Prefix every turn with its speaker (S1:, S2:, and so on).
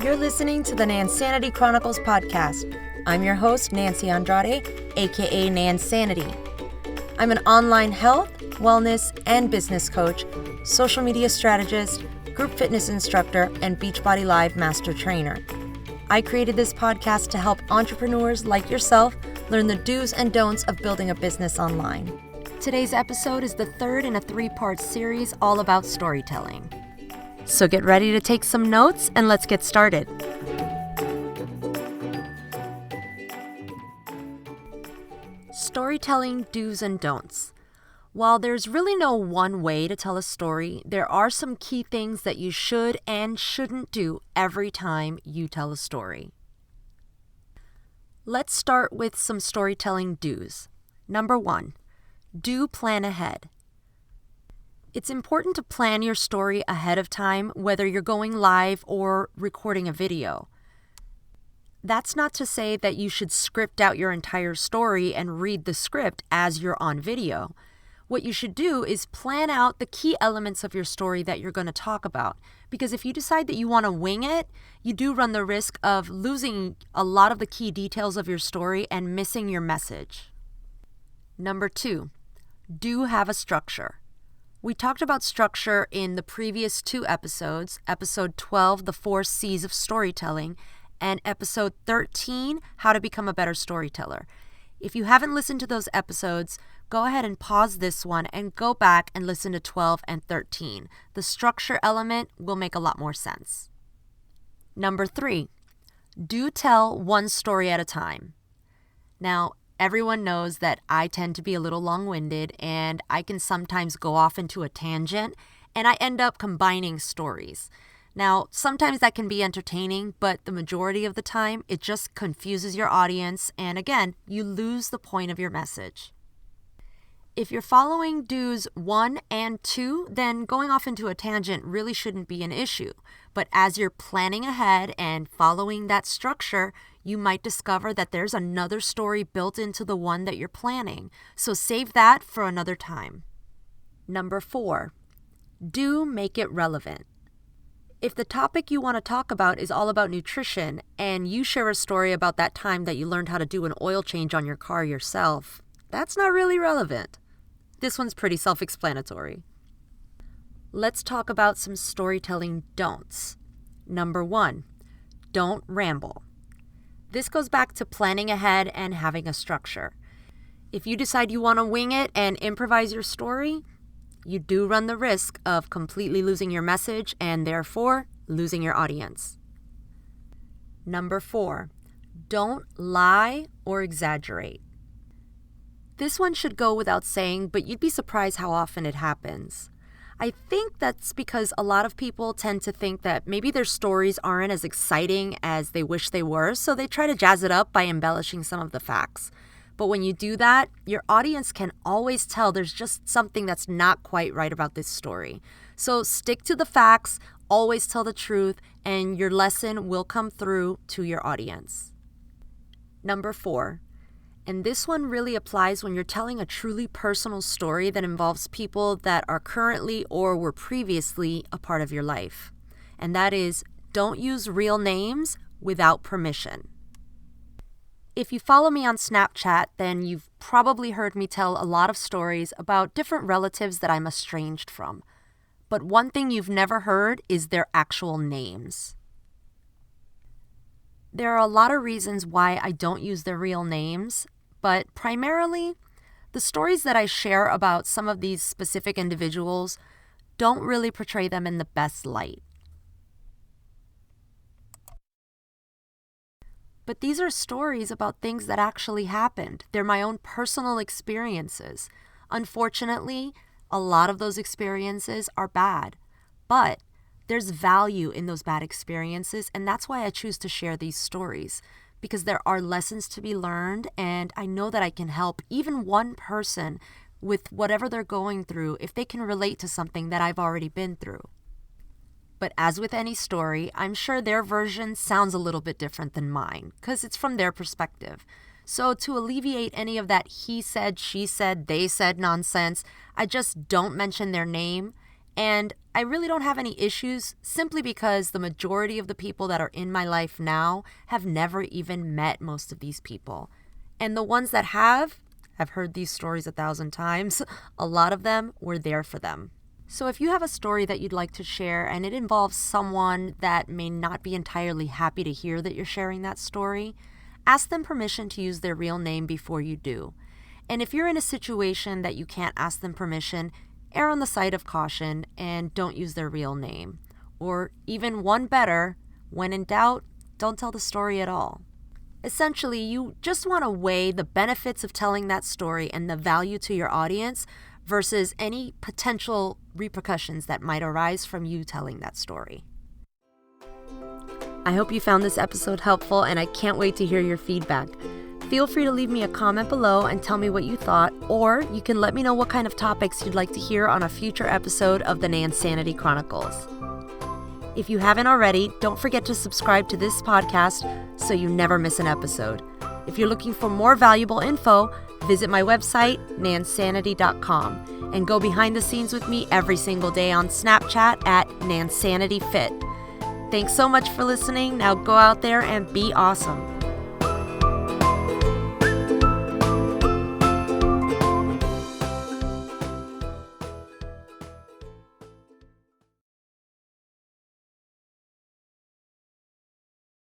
S1: You're listening to the Nansanity Chronicles podcast. I'm your host, Nancy Andrade, aka Nansanity. I'm an online health, wellness, and business coach, social media strategist, group fitness instructor, and Beachbody Live master trainer. I created this podcast to help entrepreneurs like yourself learn the do's and don'ts of building a business online. Today's episode is the third in a three-part series all about storytelling. So get ready to take some notes and let's get started. Storytelling do's and don'ts. While there's really no one way to tell a story, there are some key things that you should and shouldn't do every time you tell a story. Let's start with some storytelling do's. Number 1, do plan ahead. It's important to plan your story ahead of time, whether you're going live or recording a video. That's not to say that you should script out your entire story and read the script as you're on video. What you should do is plan out the key elements of your story that you're going to talk about. Because if you decide that you want to wing it, you do run the risk of losing a lot of the key details of your story and missing your message. Number 2, do have a structure. We talked about structure in the previous 2 episodes, episode 12, the 4 C's of storytelling, and episode 13, how to become a better storyteller. If you haven't listened to those episodes, go ahead and pause this one and go back and listen to 12 and 13. The structure element will make a lot more sense. Number 3, do tell one story at a time. Now, everyone knows that I tend to be a little long-winded and I can sometimes go off into a tangent and I end up combining stories. Now, sometimes that can be entertaining, but the majority of the time it just confuses your audience and again, you lose the point of your message. If you're following do's 1 and 2, then going off into a tangent really shouldn't be an issue. But as you're planning ahead and following that structure, you might discover that there's another story built into the one that you're planning. So save that for another time. Number 4, do make it relevant. If the topic you want to talk about is all about nutrition and you share a story about that time that you learned how to do an oil change on your car yourself, that's not really relevant. This one's pretty self-explanatory. Let's talk about some storytelling don'ts. Number 1, don't ramble. This goes back to planning ahead and having a structure. If you decide you want to wing it and improvise your story, you do run the risk of completely losing your message and therefore losing your audience. Number 4, don't lie or exaggerate. This one should go without saying, but you'd be surprised how often it happens. I think that's because a lot of people tend to think that maybe their stories aren't as exciting as they wish they were, so they try to jazz it up by embellishing some of the facts. But when you do that, your audience can always tell there's just something that's not quite right about this story. So stick to the facts, always tell the truth, and your lesson will come through to your audience. Number 4, and this one really applies when you're telling a truly personal story that involves people that are currently or were previously a part of your life. And that is, don't use real names without permission. If you follow me on Snapchat, then you've probably heard me tell a lot of stories about different relatives that I'm estranged from. But one thing you've never heard is their actual names. There are a lot of reasons why I don't use their real names, but primarily, the stories that I share about some of these specific individuals don't really portray them in the best light. But these are stories about things that actually happened. They're my own personal experiences. Unfortunately, a lot of those experiences are bad, but there's value in those bad experiences, and that's why I choose to share these stories. Because there are lessons to be learned, and I know that I can help even one person with whatever they're going through if they can relate to something that I've already been through. But as with any story, I'm sure their version sounds a little bit different than mine, because it's from their perspective. So to alleviate any of that he said, she said, they said nonsense, I just don't mention their name And I really don't have any issues simply because the majority of the people that are in my life now have never even met most of these people. And the ones that have, I've heard these stories 1,000 times. A lot of them were there for them. So if you have a story that you'd like to share and it involves someone that may not be entirely happy to hear that you're sharing that story, ask them permission to use their real name before you do. And if you're in a situation that you can't ask them permission, err on the side of caution and don't use their real name. Or even one better, when in doubt, don't tell the story at all. Essentially, you just want to weigh the benefits of telling that story and the value to your audience versus any potential repercussions that might arise from you telling that story. I hope you found this episode helpful, and I can't wait to hear your feedback. Feel free to leave me a comment below and tell me what you thought, or you can let me know what kind of topics you'd like to hear on a future episode of the Nansanity Chronicles. If you haven't already, don't forget to subscribe to this podcast so you never miss an episode. If you're looking for more valuable info, visit my website, nansanity.com, and go behind the scenes with me every single day on Snapchat at NansanityFit. Thanks so much for listening. Now go out there and be awesome.